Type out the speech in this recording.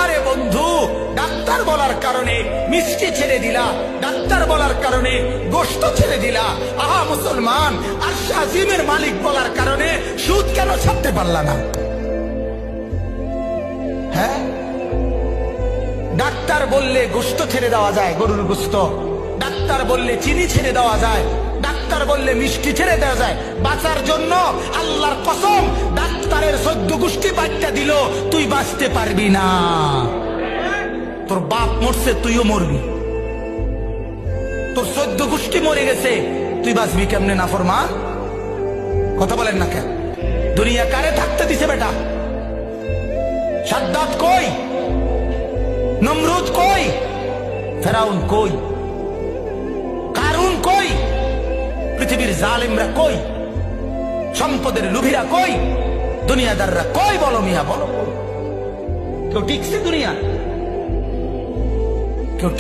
আরে বন্ধু, ডাক্তার বলার কারণে মিষ্টি ছেড়ে দিলা, ডাক্তার বলার কারণে গোশত ছেড়ে দিলা। আহা মুসলমান, আর আজিমের মালিক বলার কারণে সুদ কেন ছাড়তে পারলা না? হ্যাঁ, ডাক্তার বললে গোশত ছেড়ে দেওয়া যায়, গরুর গোশত। ডাক্তার বললে চিনি ছেড়ে দেওয়া যায়, ডাক্তার বললে মিষ্টি ছেড়ে দেওয়া যায় বাঁচার জন্য। আল্লাহর কসম, ডাক্তারের 14 গোষ্ঠী বাচ্চা দিল, তুই বাঁচতে পারবি না। তোর বাপ মরছে, তুইও মরবি। তোর 14 গোষ্ঠী মরে গেছে, তুই বাঁচবি কেমনে? নাফরমান, কথা বলেন না কেন? দুনিয়া কারে থাকতে দিছে বেটা? সাদ্দাত কই? নমরুদ কই? ফেরাউন কই? কারুন কই? পৃথিবীর জালিমরা কই? সম্পদের লোভীরা কই? দুনিয়াদাররা কই? বলো মিয়া, বলো। কেউ টিকছে দুনিয়া? কেউ